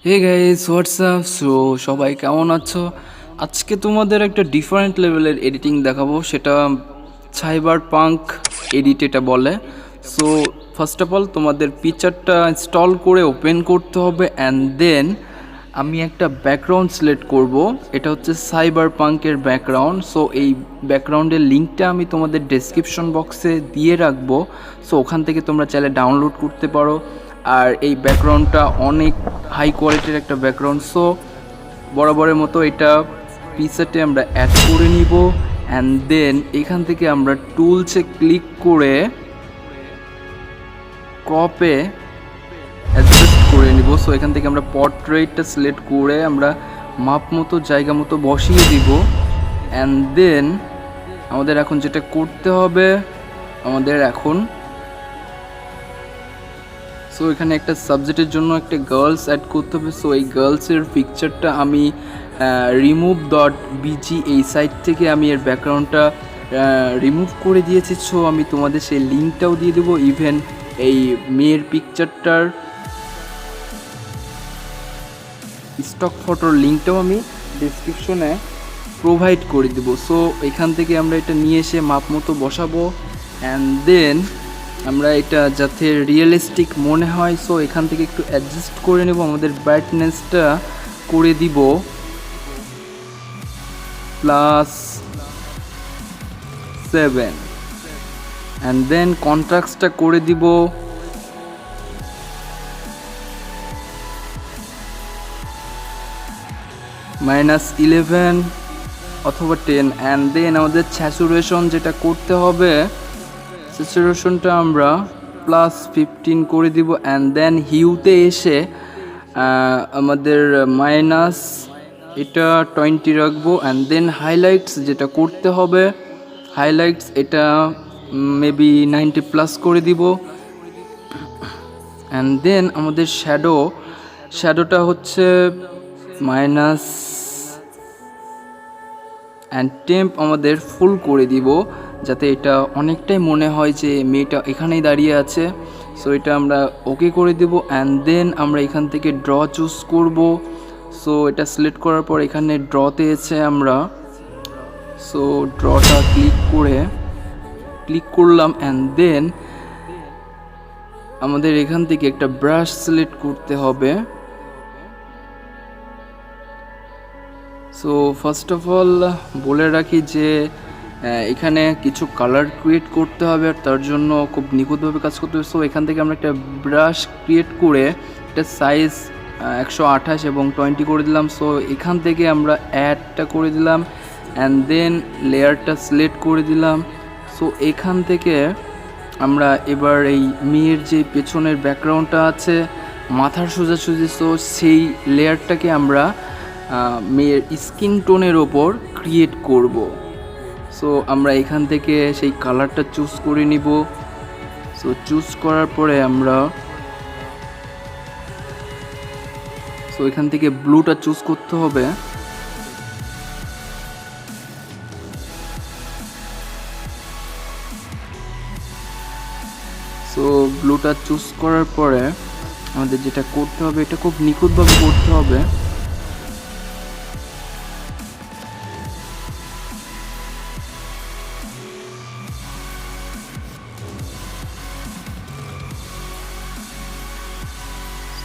Hey guys WhatsApp সবাই কেমন আছো? আজকে তোমাদের একটা ডিফারেন্ট লেভেলের এডিটিং দেখাবো, সেটা সাইবার পাঙ্ক এডিট এটা বলে। সো ফার্স্ট অফ অল তোমাদের পিকচারটা ইনস্টল করে ওপেন করতে হবে অ্যান্ড দেন আমি একটা ব্যাকগ্রাউন্ড সিলেক্ট করব। এটা হচ্ছে সাইবার পাঙ্কের ব্যাকগ্রাউন্ড। সো এই ব্যাকগ্রাউন্ডের লিঙ্কটা আমি তোমাদের ডেসক্রিপশন বক্সে দিয়ে রাখবো। সো ওখান থেকে তোমরা চাইলে ডাউনলোড করতে পারো। আর এই ব্যাকগ্রাউন্ডটা অনেক হাই কোয়ালিটির একটা ব্যাকগ্রাউন্ড। সো বরাবরের মতো এটা পিকচারটে আমরা অ্যাড করে নিব অ্যান্ড দেন এখান থেকে আমরা টুলসে ক্লিক করে ক্রপে অ্যাডজাস্ট করে নিব। সো এখান থেকে আমরা পোর্ট্রেটটা সিলেক্ট করে আমরা মাপ মতো জায়গা মতো বসিয়ে দিব অ্যান্ড দেন আমাদের এখন যেটা করতে হবে, আমাদের এখন সো এখানে একটা সাবজেক্টের জন্য একটা গার্লস অ্যাড করতে হবে। সো এই গার্লসের পিকচারটা আমি remove.bg এই সাইট থেকে আমি এর ব্যাকগ্রাউন্ডটা রিমুভ করে দিয়েছি। সো আমি তোমাদের সেই লিঙ্কটাও দিয়ে দেবো। ইভেন এই মেয়ের পিকচারটার স্টক ফটোর লিঙ্কটাও আমি ডেসক্রিপশনে প্রোভাইড করে দেবো। সো এখান থেকে আমরা এটা নিয়ে এসে মাপ মতো বসাবো অ্যান্ড দেন আমরা এটা যাতে রিয়েলিস্টিক মনে হয়, সো এখান থেকে একটু অ্যাডজাস্ট করে নেব। আমাদের ব্রাইটনেসটা করে দিব +7 অ্যান্ড দেন কন্ট্রাস্টটা করে দিব -11 অথবা 10 অ্যান্ড দেন আমাদের স্যাচুরেশন যেটা করতে হবে, স্যাচুরেশনটা আমরা +15 করে দিব অ্যান্ড দেন হিউতে এসে আমাদের এটা 20 রাখবো অ্যান্ড দেন হাইলাইটস যেটা করতে হবে, হাইলাইটস এটা মেবি 90+ করে দিব অ্যান্ড দেন আমাদের শ্যাডোটা হচ্ছে মাইনাস অ্যান্ড টেম্প আমাদের ফুল করে দিব যাতে এটা অনেকটাই মনে হয় যে মেয়েটা এখানেই দাঁড়িয়ে আছে। সো এটা আমরা ওকে করে দেব অ্যান্ড দেন আমরা এখান থেকে ড্র চুজ করব। সো এটা সিলেক্ট করার পর এখানে ড্রতে এসে আমরা সো ড্রটা ক্লিক করলাম অ্যান্ড দেন আমাদের এখান থেকে একটা ব্রাশ সিলেক্ট করতে হবে। সো ফার্স্ট অফ অল বলে রাখি যে এখানে কিছু কালার ক্রিয়েট করতে হবে আর তার জন্য খুব নিখুঁতভাবে কাজ করতে হবে। সো এখান থেকে আমরা একটা ব্রাশ ক্রিয়েট করে এটা সাইজ 128 এবং 20 করে দিলাম। সো এখান থেকে আমরা অ্যাডটা করে দিলাম অ্যান্ড দেন লেয়ারটা সিলেক্ট করে দিলাম। সো এখান থেকে আমরা এবার এই মেয়ের যে পেছনের ব্যাকগ্রাউন্ডটা আছে মাথার সোজাসুজি, সো সেই লেয়ারটাকে আমরা মেয়ের স্কিন টোনের ওপর ক্রিয়েট করব। সো আমরা এখান থেকে সেই কালারটা চুজ করে নিব। সো চুজ করার পরে আমরা সো এখান থেকে ব্লুটা চুজ করতে হবে। সো ব্লুটা চুজ করার পরে আমাদের যেটা করতে হবে, এটা খুব নিখুঁতভাবে করতে হবে।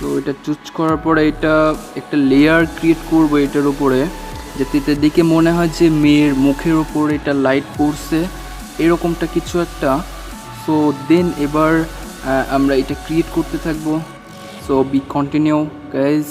তো এটা চুজ করার পরে এটা একটা লেয়ার ক্রিয়েট করবো এটার উপরে, যাতে এটা দেখে মনে হয় যে মেয়ের মুখের উপর এটা লাইট পড়ছে এরকমটা কিছু একটা। সো দেন এবার আমরা এটা ক্রিয়েট করতে থাকবো। So be continue guys.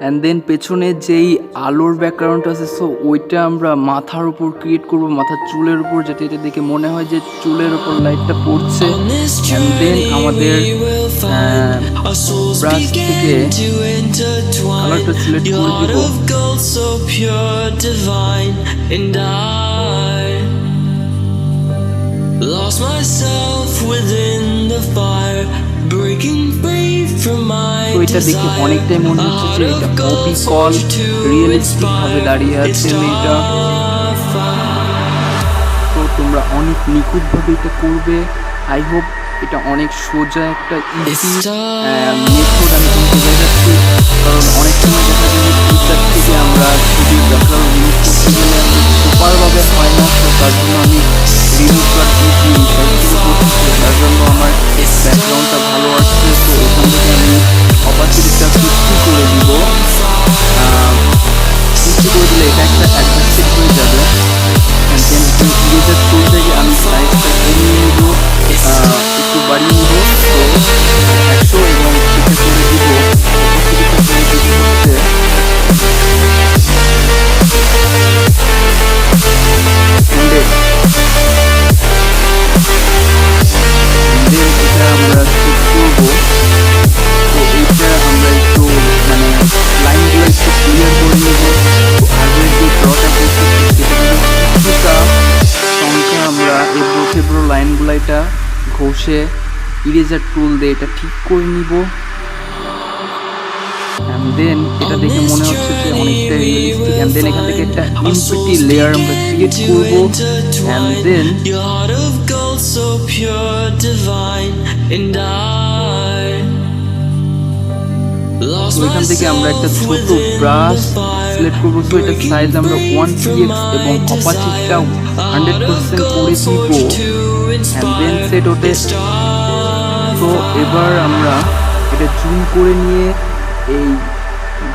And then পেছনে যেই আলোর ব্যাকগ্রাউন্ড আছে, সো ওইটা আমরা মাথার উপর ক্রিয়েট করব, মাথার চুলের উপর, যাতে এটা দেখে মনে হয় যে চুলের উপর লাইটটা পড়ছে। অ্যান্ড দেন আমাদের ব্রাশ থেকে কালারটা সিলেক্ট করে দিব। myself within the fire, breaking free from my তো এটা দেখে অনেকটাই মনে হচ্ছে যে এটা কপি কল রিয়েলিস্টিক ভাবে দাঁড়িয়ে আছে মেয়েটা। তো তোমরা অনেক নিখুঁতভাবে এটা করবে। আই হোপ এটা অনেক সোজা একটা ইজি মেথড আমি তোমাকে দেখাচ্ছি, কারণ অনেক সময় দেখা যায় যে পিকচার থেকে আমরা ছবির ব্যাকগ্রাউন্ড রিমুভ করতে গেলে আমাদের প্রপারভাবে হয় না। তো তার জন্য আমি রিমুভ করার ইজি মেথডগুলো করছি, যার জন্য আমার ব্যাকগ্রাউন্ডটা ভালো আসছে। তো এখান থেকে আমি অপাসিটিটা 50 করে দিব। 50 করে দিলে এটা একটা অ্যাডজাস্টেড হয়ে যাবে। দেন ইরেজার টুল থেকে আমি সাইজটা কমিয়ে নেব, একটু বাড়িয়ে নেব। তো 100 এবং সেটা করে দিব অপাসিটিটা করে দিব হচ্ছে 100। দেন এটা আমরা সেট করবো। তো এইটা আমরা একটু মানে লাইনগুলো একটু ক্লিয়ার করে নেব। তো আগের যে ড্রটা করতেছি সেটা কিছুটা সংখ্যা আমরা এবড়ো থেবড়ো লাইনগুলো এটা ঘষে ইরেজার টুল দিয়ে এটা ঠিক করে নিব। দেন এটা দেখে মনে হচ্ছে যে অনেকটা রিয়েলিস্টিক। অ্যান্ড দেন এখান থেকে একটা ইনফিনিটি লেয়ার আমরা ক্রিয়েট করব। অ্যান্ড দেন তো এখান থেকে আমরা একটা ছোট ব্রাশ সিলেক্ট করবো। তো এটা সাইজ আমরা 1px এবং অপাসিটিটা 100% করে দিব। অ্যান্ড দেন সেট ওতে। তো এবার আমরা এটা জুম করে নিয়ে এই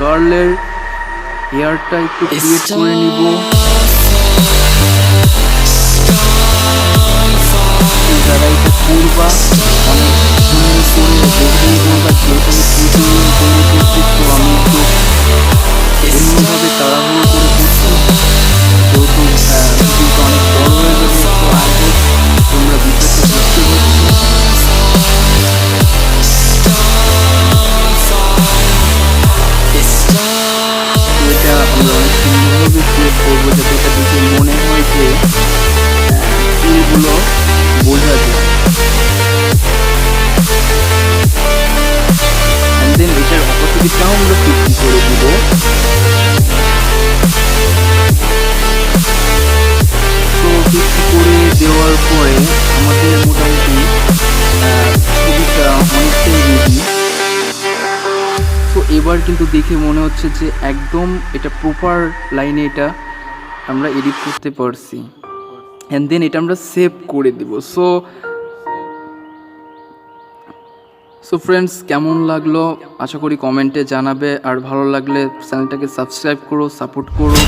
গার্লের হেয়ারটা একটু ক্রিয়েট করে নিব। যারা এটা করবা অনেক সুন্দর করে দেখেই করবা, যেহেতু আমি টিউটোরিয়াল তৈরি করছি। তো আমি একটু অন্যভাবে তাড়াহুড়ো করে করছি, যেহেতু ভিডিওটা অনেক বড় হয়ে যাবে। তো আই হোপ তোমরা বিষয়টা বুঝতে পারছো। এটা আমরা অনেক সুন্দরভাবে ক্রিয়েট করবো, যাতে এটা দেখে মনে হয় যে ফুলগুলো বোঝা যায়। অ্যান্ড দেন এটার অপোজিটটাও আমরা 50 করে দিব। তো 50 করে দেওয়ার পরে আমাদের মোটামুটি ছবিটা অনেকটাই রেডি। তো এবার কিন্তু দেখে মনে হচ্ছে যে একদম এটা প্রপার লাইনে এটা আমরা এডিট করতে পারছি। অ্যান্ড দেন এটা আমরা সেভ করে দেব। সো ফ্রেন্ডস, কেমন লাগলো আশা করি কমেন্টে জানাবে। আর ভালো লাগলে চ্যানেলটাকে সাবস্ক্রাইব করো, সাপোর্ট করো।